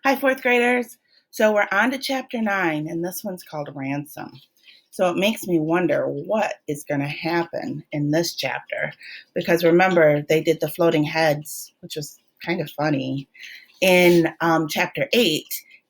Hi, fourth graders. So we're on to chapter 9, and this one's called Ransom. So it makes me wonder what is going to happen in this chapter. Because remember, they did the floating heads, which was kind of funny, in chapter 8.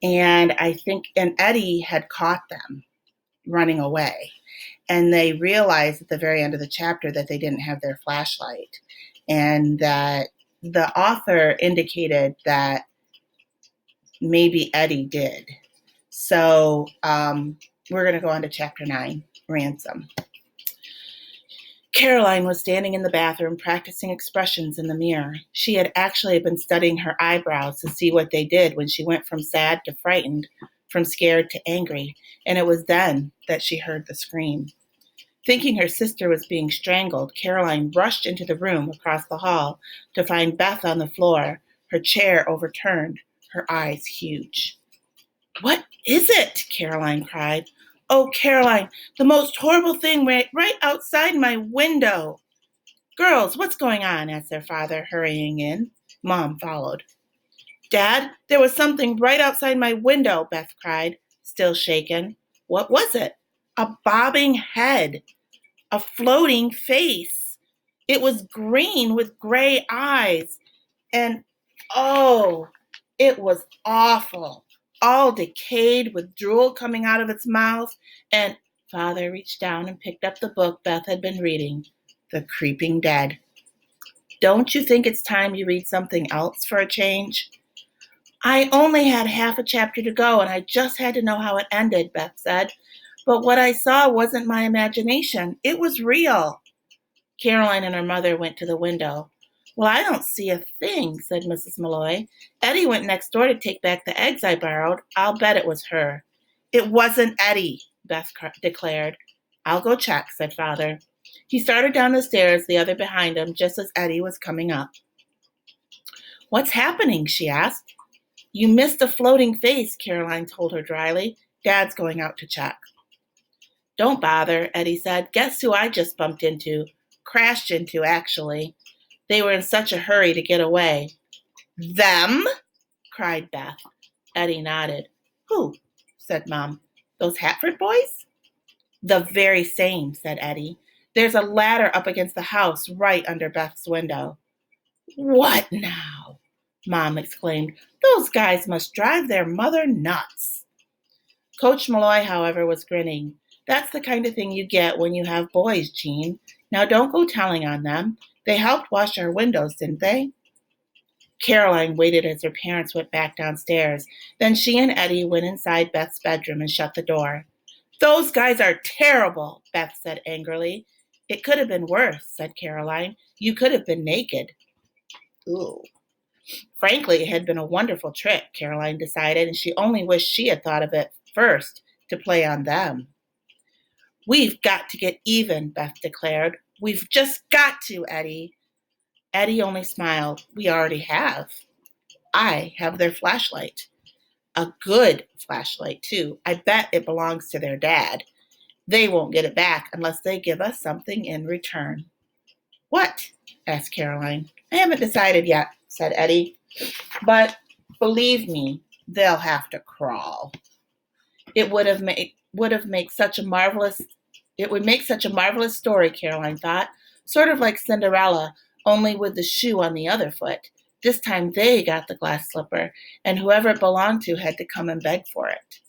And Eddie had caught them running away. And they realized at the very end of the chapter that they didn't have their flashlight. And that the author indicated that maybe Eddie did. So we're going to go on to chapter 9, Ransom. Caroline was standing in the bathroom practicing expressions in the mirror. She had actually been studying her eyebrows to see what they did when she went from sad to frightened, from scared to angry, and it was then that she heard the scream. Thinking her sister was being strangled, Caroline rushed into the room across the hall to find Beth on the floor, her chair overturned, her eyes huge. "What is it?" Caroline cried. "Oh, Caroline, the most horrible thing right outside my window." "Girls, what's going on?" asked their father, hurrying in. Mom followed. "Dad, there was something right outside my window," Beth cried, still shaken. "What was it?" "A bobbing head, a floating face. It was green with gray eyes. And oh, it was awful. All decayed with drool coming out of its mouth." And Father reached down and picked up the book Beth had been reading, The Creeping Dead. "Don't you think it's time you read something else for a change?" "I only had half a chapter to go, and I just had to know how it ended," Beth said. "But what I saw wasn't my imagination. It was real." Caroline and her mother went to the window. "Well, I don't see a thing," said Mrs. Malloy. "Eddie went next door to take back the eggs I borrowed. I'll bet it was her." "It wasn't Eddie," Beth declared. "I'll go check," said Father. He started down the stairs, the other behind him, just as Eddie was coming up. "What's happening?" she asked. "You missed a floating face," Caroline told her dryly. "Dad's going out to check." "Don't bother," Eddie said. "Guess who I just bumped into? Crashed into, actually. They were in such a hurry to get away." "Them?" cried Beth. Eddie nodded. "Who?" said Mom. "Those Hatford boys?" "The very same," said Eddie. "There's a ladder up against the house right under Beth's window." "What now?" Mom exclaimed. "Those guys must drive their mother nuts." Coach Malloy, however, was grinning. "That's the kind of thing you get when you have boys, Jean. Now don't go telling on them. They helped wash our windows, didn't they?" Caroline waited as her parents went back downstairs. Then she and Eddie went inside Beth's bedroom and shut the door. "Those guys are terrible," Beth said angrily. "It could have been worse," said Caroline. "You could have been naked." Ooh. Frankly, it had been a wonderful trick, Caroline decided, and she only wished she had thought of it first to play on them. "We've got to get even," Beth declared. "We've just got to, Eddie." Eddie only smiled. "We already have. I have their flashlight. A good flashlight, too. I bet it belongs to their dad. They won't get it back unless they give us something in return." "What?" asked Caroline. "I haven't decided yet," said Eddie. "But believe me, they'll have to crawl." It would make such a marvelous story, Caroline thought, sort of like Cinderella, only with the shoe on the other foot. This time they got the glass slipper, and whoever it belonged to had to come and beg for it.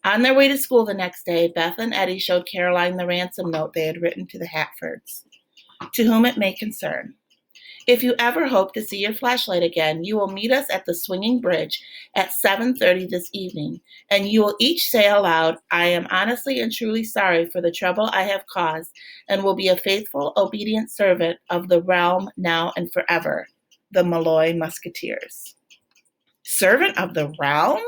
On their way to school the next day, Beth and Eddie showed Caroline the ransom note they had written to the Hatfords. "To whom it may concern. If you ever hope to see your flashlight again, you will meet us at the swinging bridge at 7:30 this evening, and you will each say aloud, 'I am honestly and truly sorry for the trouble I have caused, and will be a faithful, obedient servant of the realm now and forever. The Malloy Musketeers.'" "Servant of the realm?"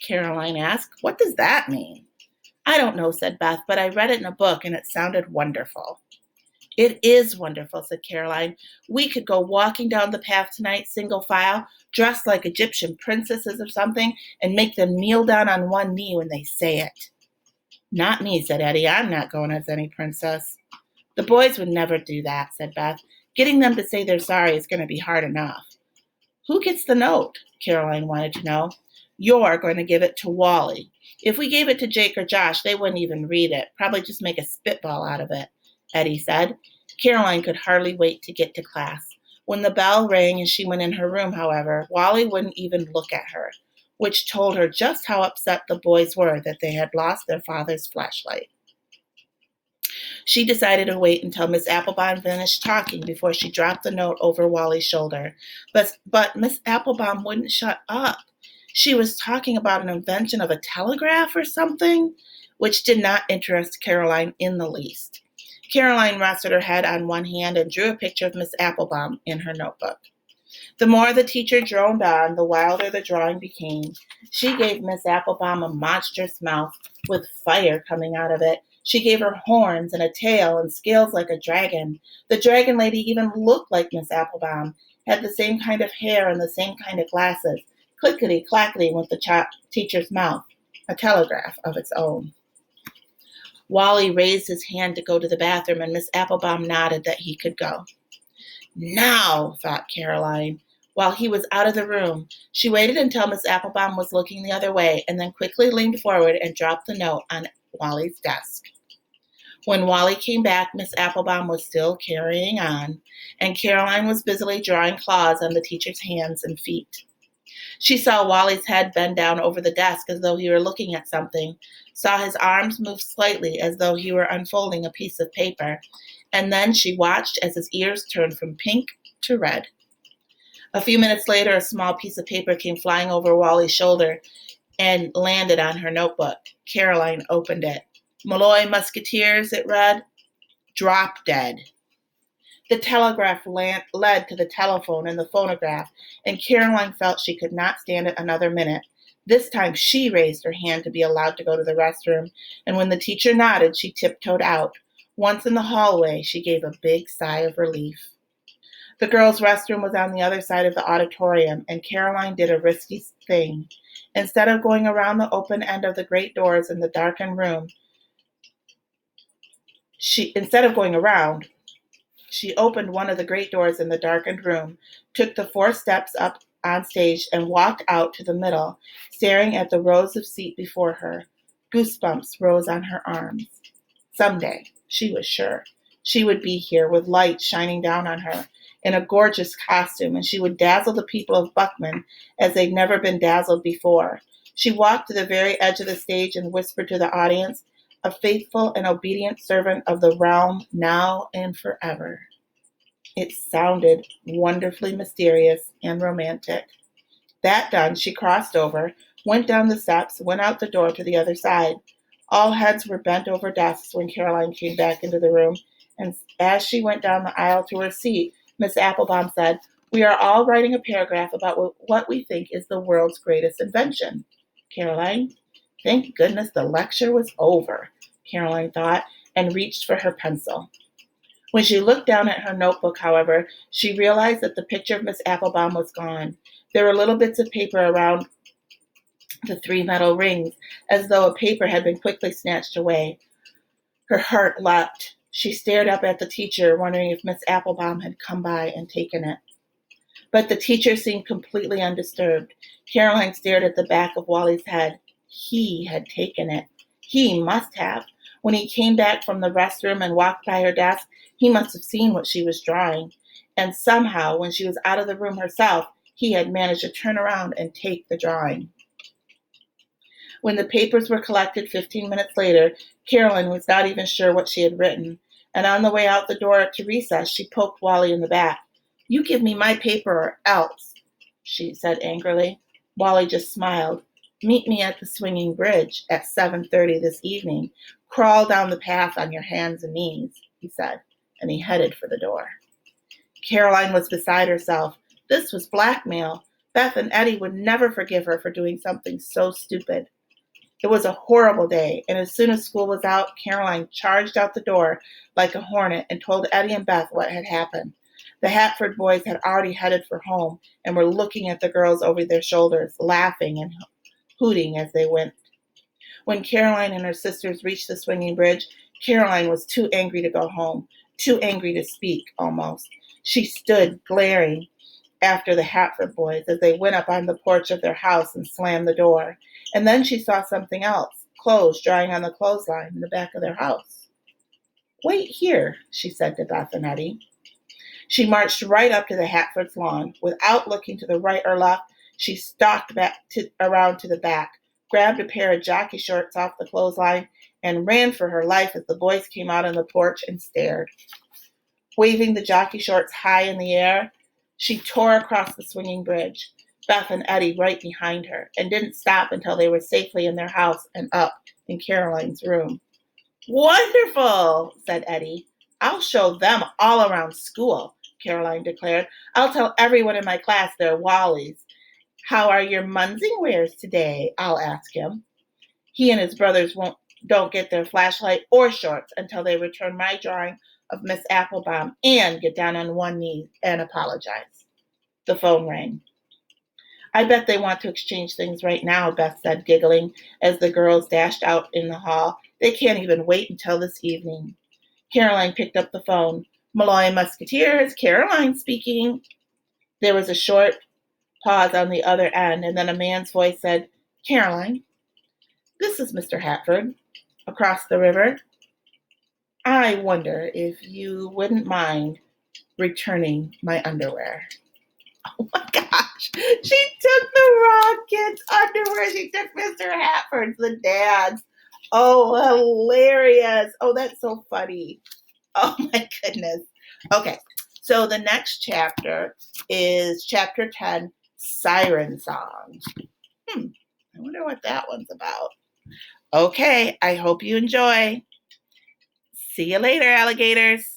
Caroline asked. "What does that mean?" "I don't know," said Beth, "but I read it in a book, and it sounded wonderful." "It is wonderful," said Caroline. "We could go walking down the path tonight, single file, dressed like Egyptian princesses or something, and make them kneel down on one knee when they say it." "Not me," said Eddie. "I'm not going as any princess." "The boys would never do that," said Beth. "Getting them to say they're sorry is going to be hard enough." Who gets the note? Caroline wanted to know. You're going to give it to Wally. If we gave it to Jake or Josh, they wouldn't even read it. Probably just make a spitball out of it, Eddie said. Caroline could hardly wait to get to class. When the bell rang and she went in her room, however, Wally wouldn't even look at her, which told her just how upset the boys were that they had lost their father's flashlight. She decided to wait until Miss Applebaum finished talking before she dropped the note over Wally's shoulder. But Miss Applebaum wouldn't shut up. She was talking about an invention of a telegraph or something, which did not interest Caroline in the least. Caroline rested her head on one hand and drew a picture of Miss Applebaum in her notebook. The more the teacher droned on, the wilder the drawing became. She gave Miss Applebaum a monstrous mouth with fire coming out of it. She gave her horns and a tail and scales like a dragon. The dragon lady even looked like Miss Applebaum, had the same kind of hair and the same kind of glasses. Clickety-clackety went the teacher's mouth, a telegraph of its own. Wally raised his hand to go to the bathroom, and Miss Applebaum nodded that he could go. Now, thought Caroline. While he was out of the room, she waited until Miss Applebaum was looking the other way and then quickly leaned forward and dropped the note on Wally's desk. When Wally came back, Miss Applebaum was still carrying on, and Caroline was busily drawing claws on the teacher's hands and feet. She saw Wally's head bend down over the desk as though he were looking at something, saw his arms move slightly as though he were unfolding a piece of paper, and then she watched as his ears turned from pink to red. A few minutes later, a small piece of paper came flying over Wally's shoulder and landed on her notebook. Caroline opened it. Malloy Musketeers, it read. Drop dead. The telegraph led to the telephone and the phonograph, and Caroline felt she could not stand it another minute. This time she raised her hand to be allowed to go to the restroom, and when the teacher nodded, she tiptoed out. Once in the hallway, she gave a big sigh of relief. The girls' restroom was on the other side of the auditorium, and Caroline did a risky thing. Instead of going around the open end of the great doors in the darkened room, she opened one of the great doors in the darkened room, took the 4 steps up on stage, and walked out to the middle, staring at the rows of seats before her. Goosebumps rose on her arms. Someday, she was sure, she would be here with light shining down on her in a gorgeous costume, and she would dazzle the people of Buckman as they'd never been dazzled before. She walked to the very edge of the stage and whispered to the audience, a faithful and obedient servant of the realm now and forever. It sounded wonderfully mysterious and romantic. That done, she crossed over, went down the steps, went out the door to the other side. All heads were bent over desks when Caroline came back into the room, and as she went down the aisle to her seat, Miss Applebaum said, "We are all writing a paragraph about what we think is the world's greatest invention." Caroline, thank goodness the lecture was over, Caroline thought, and reached for her pencil. When she looked down at her notebook, however, she realized that the picture of Miss Applebaum was gone. There were little bits of paper around the 3 metal rings, as though a paper had been quickly snatched away. Her heart leapt. She stared up at the teacher, wondering if Miss Applebaum had come by and taken it. But the teacher seemed completely undisturbed. Caroline stared at the back of Wally's head. He had taken it. He must have. When he came back from the restroom and walked by her desk, he must have seen what she was drawing. And somehow, when she was out of the room herself, he had managed to turn around and take the drawing. When the papers were collected 15 minutes later, Caroline was not even sure what she had written, and on the way out the door to recess, she poked Wally in the back. "You give me my paper or else," she said angrily. Wally just smiled. "Meet me at the swinging bridge at 7:30 this evening. Crawl down the path on your hands and knees," he said, and he headed for the door. Caroline was beside herself. This was blackmail. Beth and Eddie would never forgive her for doing something so stupid. It was a horrible day, and as soon as school was out, Caroline charged out the door like a hornet and told Eddie and Beth what had happened. The Hatford boys had already headed for home and were looking at the girls over their shoulders, laughing and hooting as they went. When Caroline and her sisters reached the swinging bridge, Caroline was too angry to go home, too angry to speak, almost. She stood glaring after the Hatford boys as they went up on the porch of their house and slammed the door. And then she saw something else, clothes drying on the clothesline in the back of their house. "Wait here," she said to Beth and Eddie. She marched right up to the Hatford's lawn. Without looking to the right or left, she stalked around to the back, grabbed a pair of jockey shorts off the clothesline, and ran for her life as the boys came out on the porch and stared. Waving the jockey shorts high in the air, she tore across the swinging bridge, Beth and Eddie right behind her, and didn't stop until they were safely in their house and up in Caroline's room. "Wonderful," said Eddie. "I'll show them all around school," Caroline declared. "I'll tell everyone in my class they're Wallies. How are your Munsingwares today? I'll ask him. He and his brothers don't get their flashlight or shorts until they return my drawing of Miss Applebaum and get down on one knee and apologize." The phone rang. "I bet they want to exchange things right now," Beth said, giggling, as the girls dashed out in the hall. "They can't even wait until this evening." Caroline picked up the phone. "Malloy Musketeers, Caroline speaking." There was a short pause on the other end, and then a man's voice said, "Caroline, this is Mr. Hatford, across the river. I wonder if you wouldn't mind returning my underwear." Oh my gosh. She took the wrong kid's underwear. She took Mr. Hatford's, the dad's. Oh, hilarious. Oh, that's so funny. Oh my goodness. Okay. So the next chapter is chapter 10, Siren Song. I wonder what that one's about. Okay. I hope you enjoy. See you later, alligators.